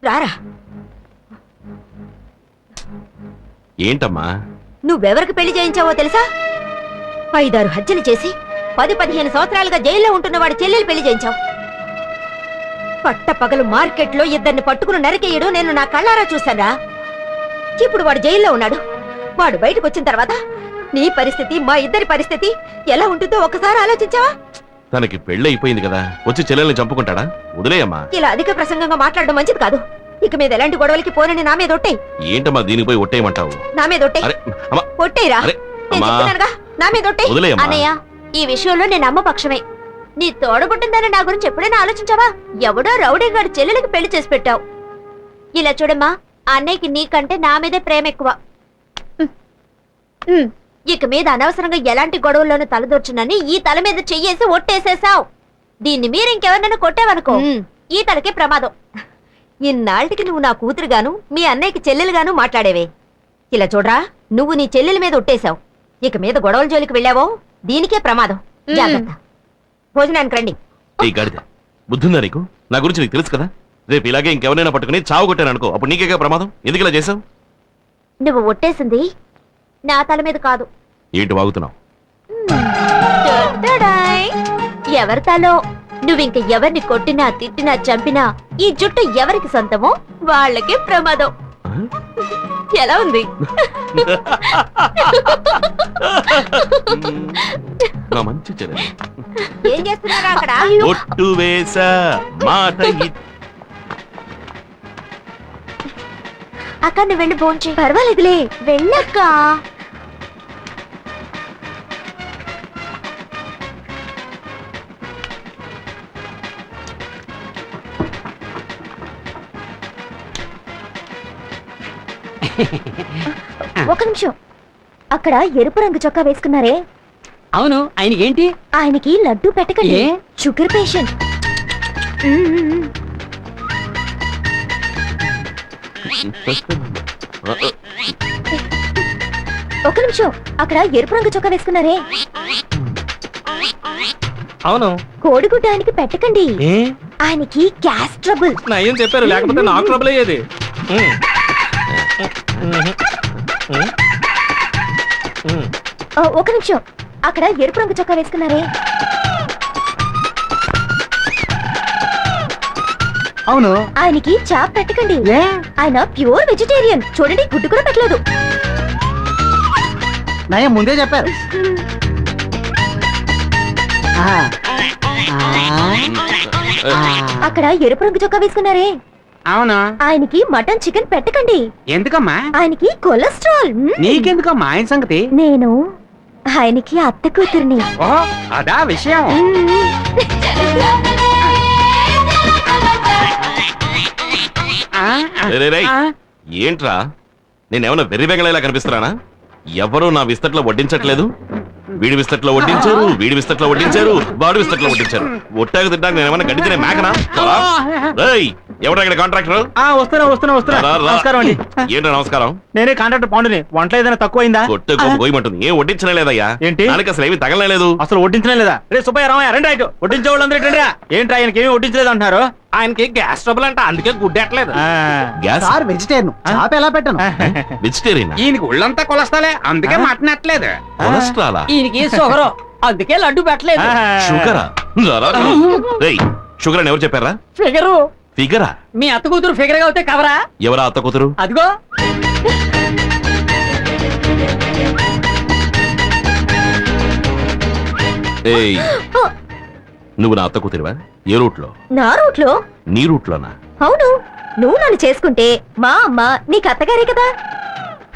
రారా. ఏంటమ్మా? నువ్వెవరికి పెళ్లి చేయించావో తెలుసా? 5-6 హత్యలు చేసి 10-15 సంవత్సరాలుగా జైల్లో ఉంటున్న వాడి చెల్లెలు పెళ్లి చేయించావు. పట్టపగలు మార్కెట్లో ఇద్దరిని పట్టుకుని నరికేయడం నేను నా కళ్ళారా చూశానా. ఇప్పుడు వాడు జైల్లో ఉన్నాడు. వాడు బయటకు వచ్చిన తర్వాత నీ పరిస్థితి, మా ఇద్దరి పరిస్థితి ఎలా ఉంటుందో ఒకసారి ఆలోచించావా? తనకి పెళ్లి అయిపోయింది కదా, వచ్చి చెల్లెల్ని చంపుకుంటాడా? వదిలేయమ్మా. ఇలా అధిక ప్రసంగంగా మాట్లాడడం మంచిది కాదు. ఇక మీద ఎలాంటి గొడవలకి పోనని నా మీద ఒట్టేయ్. ఏంటమ్మా దీనికి పోయి ఒట్టేయమంటావు? నా మీద ఒట్టేయ్. ఒట్టేయరా, నేను చెప్తున్నానుగా, నా మీద ఒట్టేయ్. అన్నయ్య, ఈ విషయంలో నేను అమ్మ పక్షమే. నీ తోడబుట్టిందని నా గురించి ఎప్పుడైనా ఆలోచించావా? ఎవడో రౌడీ గారి చెల్లెలకి పెళ్లి చేసి పెట్టావు. ఇలా చూడమ్మా, అన్నయ్యకి నీకంటే నా మీదే ప్రేమ ఎక్కువ. ఇక మీద అనవసరంగా ఎలాంటి గొడవల్లోనూ తలదొచ్చునని ఈ తల మీద చెయ్యేసి ఒట్టేసేసావు. దీన్ని మీరు ఇంకెవరినైనా కొట్టావనుకో, ఈ తలకే ప్రమాదం. ఇన్నాళ్ళకి నువ్వు నా కూతురుగాను మీ అన్నయ్యకి చెల్లెలుగాను మాట్లాడేవే. ఇలా చూడరా, నువ్వు నీ చెల్లెల మీద ఒట్టేశావు. ఇక మీద గొడవల జోలికి వెళ్ళావో దీనికే ప్రమాదం. జాగ్రత్త. భోజనానికి రండి. బుద్ధుందా నీకు? నా గురించి నీకు తెలుసు కదా. రేపు ఇలాగే ఇంకెవరైనా పట్టుకుని చావు కొట్టాననుకో, అప్పుడు నీకే ప్రమాదం. ఎందుకు ఇలా చేసావు? నువ్వు ఒట్టేసింది నా తల మీద కాదు. ఏంటి వాగుతున్నావు? ఎవరి తలో. నువ్వింక ఎవరిని కొట్టినా, తిట్టినా, చంపినా ఈ జుట్టు ఎవరికి సొంతమో వాళ్ళకే ప్రమాదం. ఎలా ఉంది? మంచి చెల్లెలు. ఏం చేస్తున్నారా అక్కడ? ఒట్టు వేసా మాట. అక్క, నువ్వు వెళ్ళి భోంచే. పర్వాలేదులే, వెళ్ళక్క. ఒక నిమిషం. అక్కడ ఎరుపు రంగు చొక్కా వేసుకున్నారే? అవును, ఆయనకి ఏంటి? ఆయనకి లడ్డు పెట్టకండి, షుగర్ పేషెంట్. ఒక నిమిషం. అక్కడ ఎరుపు రంగు చొక్కా వేసుకున్నారే? అవును. కోడిగుడ్డ ఆయనకి పెట్టకండి, ఆయనకి గ్యాస్ ట్రబుల్. ఏం చెప్పారు, లేకపోతే నాకు ట్రబుల్ అయ్యేది. ఒక నిమిషం. అక్కడ ఎరుపు రంగు చొక్కా వేసుకున్నారే? అవును. ఆయనకి చాప్ పెట్టకండి, ఆయన ప్యూర్ వెజిటేరియన్. చూడండి, గుడ్డు కూడా పెట్టలేదు. నయం ముందే చెప్పారు. అక్కడ ఎరుపు రంగు చొక్కా వేసుకున్నారే? అవును. ఆయనకి మటన్, చికెన్ పెట్టకండి. ఎందుకమ్మా? ఆయనకి కొలెస్ట్రాల్. నీకెందుకమ్మా ఆయన సంగతి? నేను ఆయనకి అత్త కూతుర్ని. అదా విషయం. ఏంట్రా, నేనేమన్నా వెర్రి వెగలేలా కనిపిస్తున్నానా? ఎవరు నా విస్తట్లో వడ్డించట్లేదు. వీడి విస్తట్లో వడ్డించారు, వీడి విస్తట్లో వడ్డించారు, వాడి విస్తట్లో వడ్డించారు. ఒట్టాకు తింటాక నేనేమన్నా గడ్డి తినే మేకనా? ఎవడ కాంట్రాక్టర్? నమస్కారం అండి. ఏంటో నమస్కారం. నేనే కాంట్రాక్టర్ పాండుని. వంటలో ఏదైనా తక్కువైందా? కొట్టు పోయమంటుంది. ఏం వడ్డించనే లేదయ్యా. ఏంటి? దానికి అసలు ఏమి తగలలేదు. అసలు వడ్డించనే లేదా? రే సుబ్బయ్య, రామయ్య, రండి. రైట్, వడ్డించే వాళ్ళందరూ ఏంట్రా? ఆయనకి ఏమి వడ్డించలేదు అంటున్నారు? ఆయనకి గ్యాస్ ట్రబుల్ అంట, అందుకే గుడ్డెట్లేదు. వెజిటేరియన్ చాప ఎలా పెట్టను? వెజిటేరియన్. ఈయనకి ఒళ్ళంతా కొలస్తాలే, అందుకే మటన్ ఎట్లేదు. కొలెస్ట్రాలా? ఈయనకి షుగర్, అందుకే లడ్డు పెట్టలేదు. షుగరా? షుగర్ అని ఎవరు చెప్పారా? ఫిగరు. ఫిగరా? మీ అత్త కూతురు ఫిగర్ గా అవుతే కవరా? ఎవరా అత్త కూతురు? అదిగో. ఏయ్, నువ్వు నా అత్త కూతురువా? ఏ రూట్లో? నా రూట్లో. నీ రూట్లోనా? అవును. నువ్వు నన్ను చేసుకుంటే మా అమ్మ నీకు అత్తగారే కదా.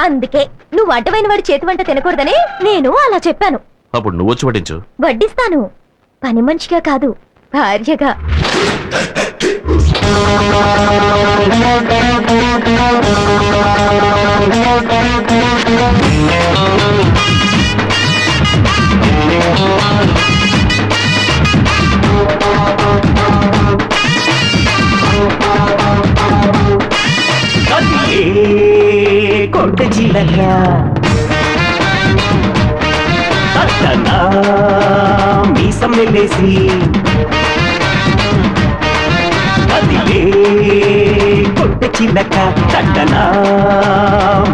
అందుకే నువ్వు అడ్డమైన వాడి చేతి వంట తినకూడదని నేను అలా చెప్పాను. అప్పుడు నువ్వు వచ్చి వడ్డించు. వడ్డిస్తాను, పని మనిషిగా కాదు, భార్యగా. కొట్ట చిలక మీసం వెళ్ళేసి అదిలే కొట్ట కొంటె చిలక తట్టనా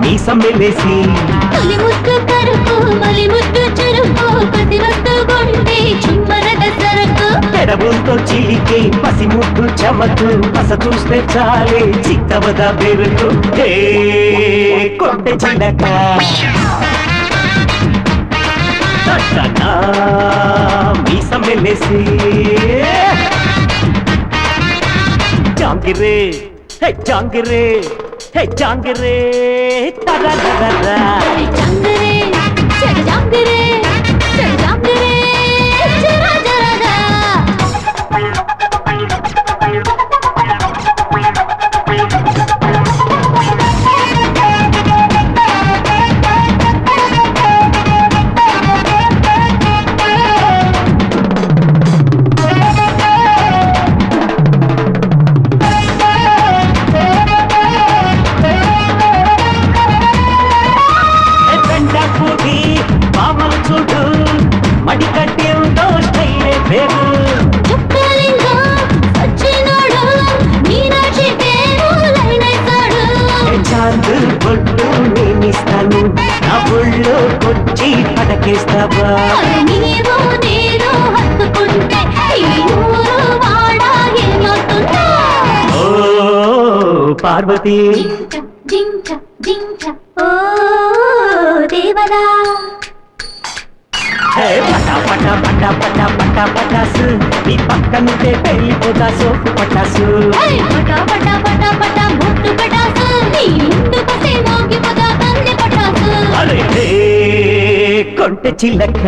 మీసం వెలేసి తొలి ముద్దు కరుకు మలి ముద్దు చురుకు ప్రతి వస్తు గుండె చుమ్మరద సరకు పెడబులతో చిలికే పసిముద్దు చమకు పస చూస్తే చాలే చిక్కవద బెరుకు హే కొంటె చిలక తట్టనా మీసం వెలేసి జాంగిరే హే జాంగిరే హే జాంగిరే తరరరరా జంగరే జగ జంగరే జగ జంగరే జర జరగా పెండపుడి మామలు చూడు మడి కట్టి ఉందో స్టైలే పేరు చుక్కలింగా సచ్చినోడు మీనాక్షి పేరు లైనేశాడు చాందు బొట్టు నేనిస్తాను నా ఒళ్ళో కొచ్చి పడకేస్తావా అది నీవు నేను హత్తుకుంటే ఈ ఊరు వాడ ఏమవుతుందా ఓ పార్వతి జింక జింక ఓ దేవదా హే పటా పటా పటా పటా పటా పటాసు నీ పక్కనుంటే పెళ్ళిపోతా సోపు పటాసు ఏయ్ పటా పటా పటా పటా ముట్టు పటాసు నీ ఇందుకసే మోగిపోదా కన్నె పటాసు అరే హే కొంటె చిలక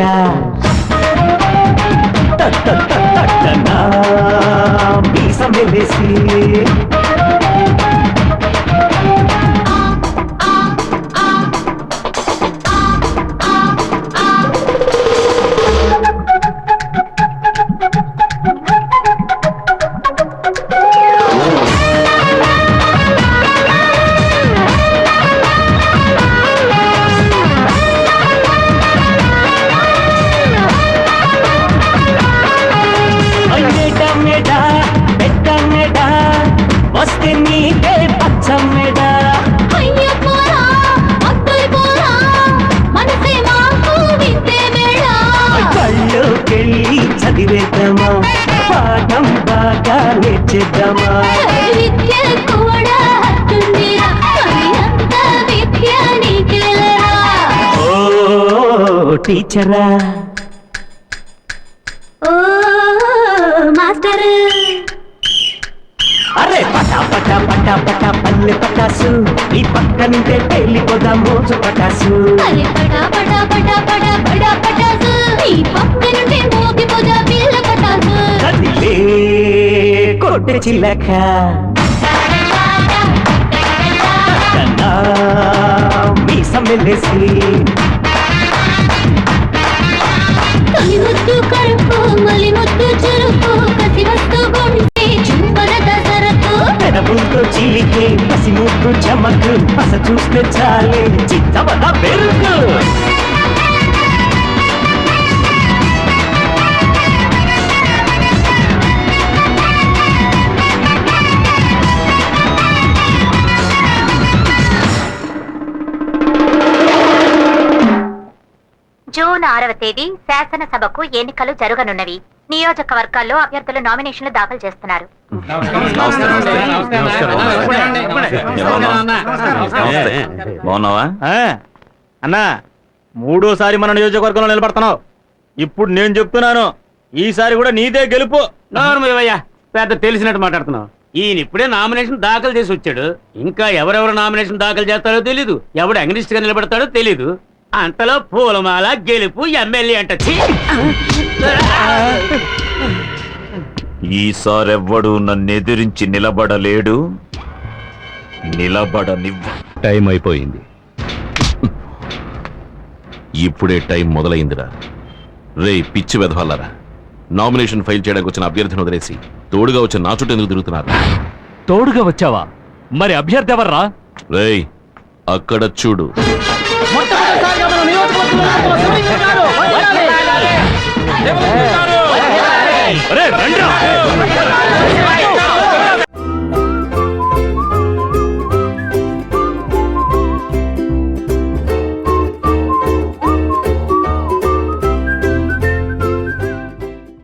తట్టనా మీసం వెలేసి మెడా పెద్ద మెడా వస్తే నీకే పచ్చ మెడా అయ్య పోరా అత్తరి పోరా మనసే మాకు విద్దే మేడా కళ్ళుకెళ్ళి చదివేద్దామా పాఠం బాగా నేర్చేద్దామా విద్య కూడా హత్తుందిరా మరి అంత విద్య నీకెలరా ఓ టీచరా ఓ మాస్టర్ అరే పటా పటా పటా పటా పల్లె పటాసు నీ పక్కనుంటే పెళ్ళిపోదా మోజు పటాసు అరే పటా పటా పటా పటా పటా పటాసు నీ పక్కనుంటే మోగిపోదా పిల్ల పటాసు కదిలే కొంటె చిలక తట్టనా మీసం వెలేసి తొలి ముద్దు కరుపు మలి ముద్దు చురుకు కసి వస్తు గుండె చుమ్మరద సరకు పెదవులతో చిలికే పసిముద్దు చమకు పస చూస్తే చాలే చిత్తవద బెరుకు జూన్ 6వ తేదీ శాసనసభకు ఎన్నికలు జరగనున్నవి. నియోజకవర్గాల్లో అభ్యర్థులు నామినేషన్లు దాఖలు చేస్తున్నారు. బాగున్నావా? అన్నా మూడోసారి మన నియోజకవర్గంలో నిలబడుతున్నావు. ఇప్పుడు నేను చెప్తున్నాను, ఈసారి కూడా నీదే గెలుపు. నోర్మయ్యా పెద్ద తెలిసినట్టు మాట్లాడుతున్నావు. ఈయన ఇప్పుడే నామినేషన్ దాఖలు చేసి వచ్చాడు. ఇంకా ఎవరెవరు నామినేషన్ దాఖలు చేస్తారో తెలీదు, ఎవడు అగ్నిస్ట్ గా నిలబడతాడో తెలీదు. అంతలో పూలమాల గెలుపు ఎమ్మెల్యే అంట. ఛీ! ఈసారెవ్వడు నన్ను ఎదిరించి నిలబడలేడు, నిలబడనివ్వ. టైం అయిపోయింది. ఇప్పుడే టైం మొదలైందిరా. రే పిచ్చి వెధవాలరా, నామినేషన్ ఫైల్ చేయడానికి వచ్చిన అభ్యర్థిని వదిలేసి తోడుగా వచ్చిన నా చుట్టూ ఎందుకు తిరుగుతున్నారు? తోడుగా వచ్చావా? మరి అభ్యర్థి ఎవర్రా? రేయ్ అక్కడ చూడు. రండ్రా.